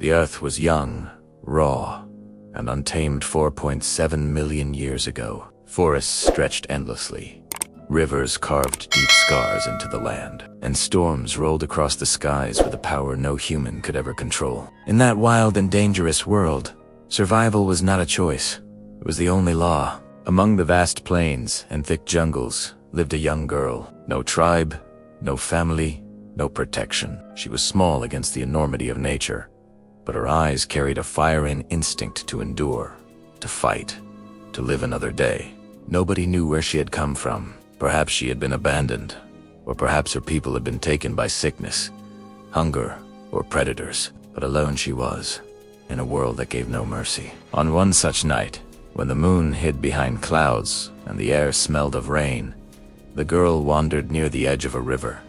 The Earth was young, raw, and untamed 4.7 million years ago. Forests stretched endlessly. Rivers carved deep scars into the land, and storms rolled across the skies with a power no human could ever control. In that wild and dangerous world, survival was not a choice. It was the only law. Among the vast plains and thick jungles lived a young girl. No tribe, no family, no protection. She was small against the enormity of nature, but her eyes carried a fire and instinct to endure, to fight, to live another day. Nobody knew where she had come from. Perhaps she had been abandoned, or perhaps her people had been taken by sickness, hunger, or predators. But alone she was, in a world that gave no mercy. On one such night, when the moon hid behind clouds and the air smelled of rain, the girl wandered near the edge of a river.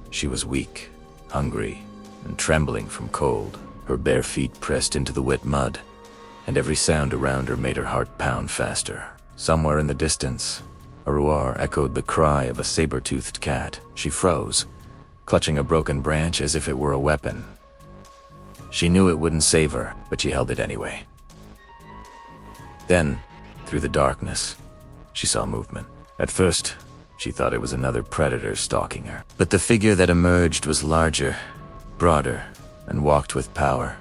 She was weak, hungry, and trembling from cold. Her bare feet pressed into the wet mud, and every sound around her made her heart pound faster. Somewhere in the distance, a roar echoed the cry of a saber-toothed cat. She froze, clutching a broken branch as if it were a weapon. She knew it wouldn't save her, but she held it anyway. Then, through the darkness, she saw movement. At first, she thought it was another predator stalking her. But the figure that emerged was larger, broader, and walked with power.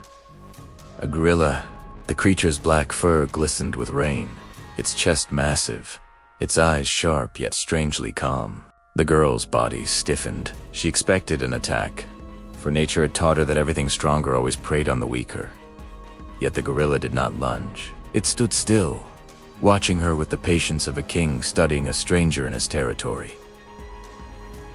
A gorilla. The creature's black fur glistened with rain, its chest massive, its eyes sharp yet strangely calm. The girl's body stiffened. She expected an attack, for nature had taught her that everything stronger always preyed on the weaker. Yet the gorilla did not lunge. It stood still, watching her with the patience of a king studying a stranger in his territory.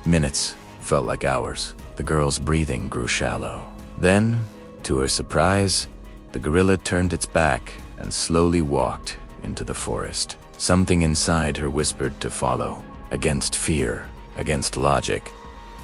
Minutes felt like hours. The girl's breathing grew shallow. Then, to her surprise, the gorilla turned its back and slowly walked into the forest. Something inside her whispered to follow. Against fear, against logic,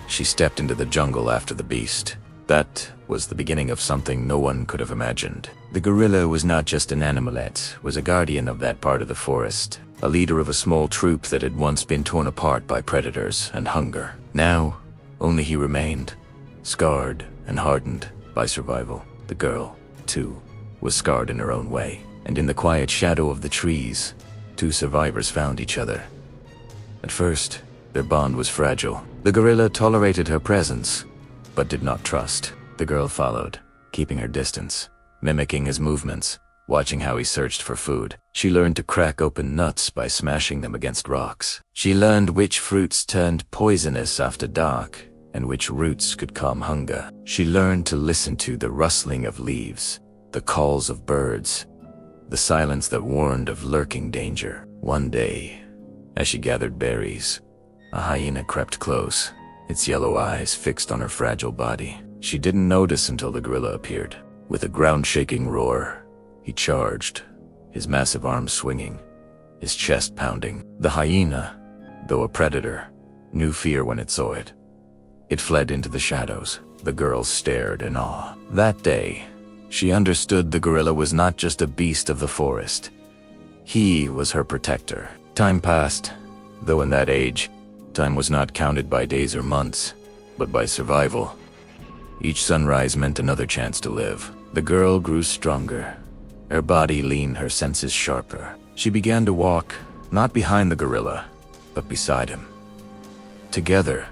she stepped into the jungle after the beast. That was the beginning of something no one could have imagined. The gorilla was not just an animal, it was a guardian of that part of the forest, a leader of a small troop that had once been torn apart by predators and hunger. Now, only he remained, scarred and hardened by survival. The girl, too, was scarred in her own way, and in the quiet shadow of the trees, two survivors found each other. At first, their bond was fragile. The gorilla tolerated her presence, but did not trust. The girl followed, keeping her distance, mimicking his movements, watching how he searched for food. She learned to crack open nuts by smashing them against rocks. She learned which fruits turned poisonous after dark, and which roots could calm hunger. She learned to listen to the rustling of leaves, the calls of birds, the silence that warned of lurking danger. One day, as she gathered berries, a hyena crept close, its yellow eyes fixed on her fragile body. She didn't notice until the gorilla appeared. With a ground-shaking roar, he charged, his massive arms swinging, his chest pounding. The hyena, though a predator, knew fear when it saw it. It fled into the shadows. The girl stared in awe. That day, she understood the gorilla was not just a beast of the forest. He was her protector. Time passed, though in that age, time was not counted by days or months, but by survival. Each sunrise meant another chance to live. The girl grew stronger, her body lean, her senses sharper. She began to walk, not behind the gorilla, but beside him. Together,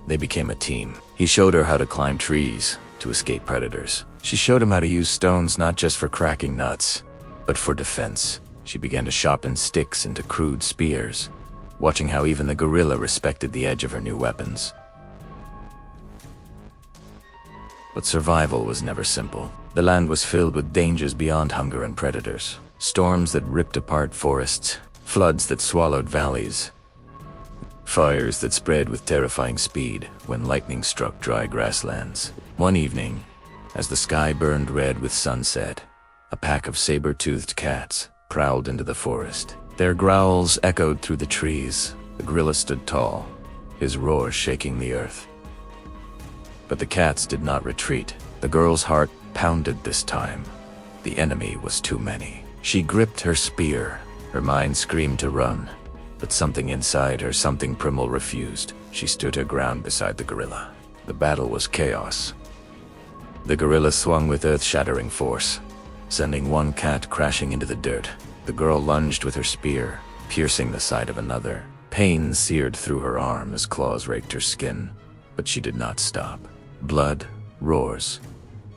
they became a team. He showed her how to climb trees, to escape predators. She showed him how to use stones not just for cracking nuts, but for defense. She began to sharpen sticks into crude spears, watching how even the gorilla respected the edge of her new weapons. But survival was never simple. The land was filled with dangers beyond hunger and predators. Storms that ripped apart forests, floods that swallowed valleys, fires that spread with terrifying speed when lightning struck dry grasslands. One evening, as the sky burned red with sunset, a pack of saber-toothed cats prowled into the forest. Their growls echoed through the trees. The gorilla stood tall, his roar shaking the earth. But the cats did not retreat. The girl's heart pounded this time. The enemy was too many. She gripped her spear. Her mind screamed to run, but something inside her, something primal, refused. She stood her ground beside the gorilla. The battle was chaos. The gorilla swung with earth-shattering force, sending one cat crashing into the dirt. The girl lunged with her spear, piercing the side of another. Pain seared through her arm as claws raked her skin, but she did not stop. Blood, roars,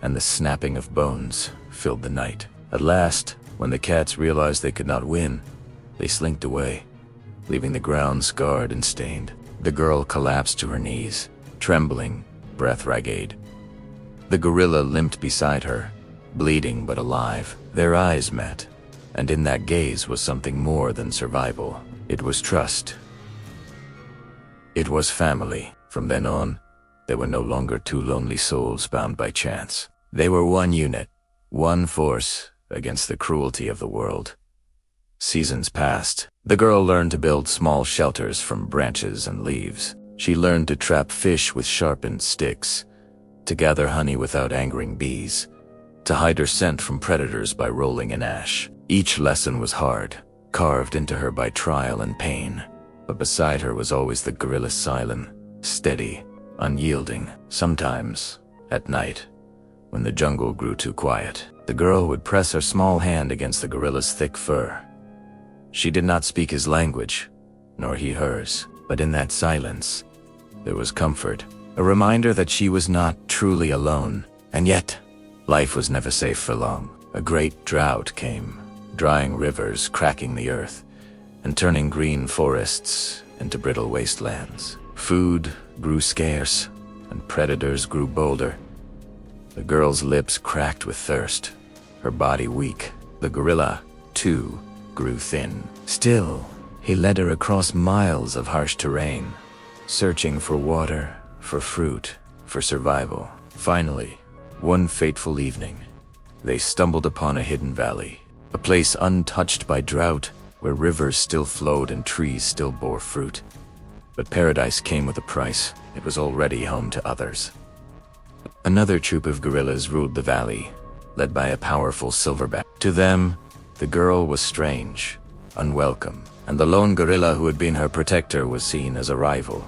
and the snapping of bones filled the night. At last, when the cats realized they could not win, they slinked away, leaving the ground scarred and stained. The girl collapsed to her knees, trembling, breath ragged. The gorilla limped beside her, bleeding but alive. Their eyes met, and in that gaze was something more than survival. It was trust. It was family. From then on, they were no longer two lonely souls bound by chance. They were one unit, one force against the cruelty of the world. Seasons passed. The girl learned to build small shelters from branches and leaves. She learned to trap fish with sharpened sticks, to gather honey without angering bees, to hide her scent from predators by rolling in ash. Each lesson was hard, carved into her by trial and pain. But beside her was always the gorilla, silent, steady, unyielding. Sometimes, at night, when the jungle grew too quiet, the girl would press her small hand against the gorilla's thick fur. She did not speak his language, nor he hers, but in that silence, there was comfort, a reminder that she was not truly alone. And yet, life was never safe for long. A great drought came, drying rivers, cracking the earth, and turning green forests into brittle wastelands. Food grew scarce, and predators grew bolder. The girl's lips cracked with thirst, her body weak. The gorilla, too, grew thin. Still, he led her across miles of harsh terrain, searching for water, for fruit, for survival. Finally, one fateful evening, they stumbled upon a hidden valley, a place untouched by drought, where rivers still flowed and trees still bore fruit. But paradise came with a price. It was already home to others. Another troop of gorillas ruled the valley, led by a powerful silverback. To them, the girl was strange, unwelcome, and the lone gorilla who had been her protector was seen as a rival.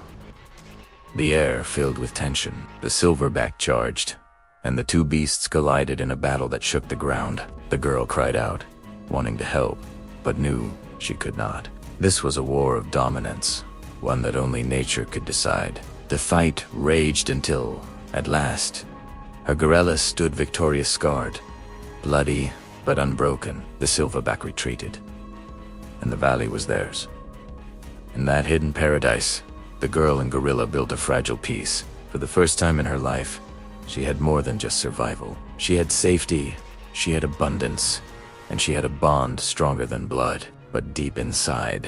The air filled with tension. The silverback charged, and the two beasts collided in a battle that shook the ground. The girl cried out, wanting to help, but knew she could not. This was a war of dominance, one that only nature could decide. The fight raged until, at last, her gorilla stood victorious, scarred, bloody but unbroken. The silverback retreated, and the valley was theirs. In that hidden paradise, the girl and gorilla built a fragile peace. For the first time in her life, she had more than just survival. She had safety, she had abundance, and she had a bond stronger than blood. But deep inside,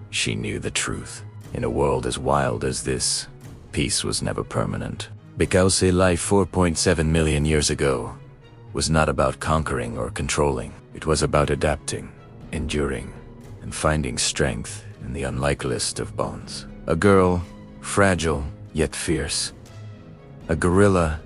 she knew the truth. In a world as wild as this, peace was never permanent. Because life 4.7 million years ago was not about conquering or controlling. It was about adapting, enduring, and finding strength in the unlikeliest of bonds. A girl, fragile yet fierce. A gorilla,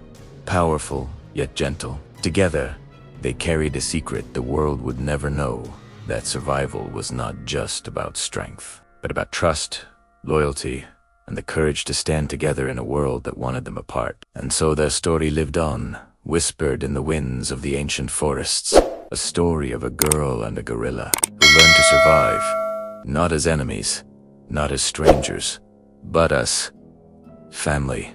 powerful yet gentle. Together, they carried a secret the world would never know, that survival was not just about strength, but about trust, loyalty, and the courage to stand together in a world that wanted them apart. And so their story lived on, whispered in the winds of the ancient forests. A story of a girl and a gorilla who learned to survive, not as enemies, not as strangers, but as family.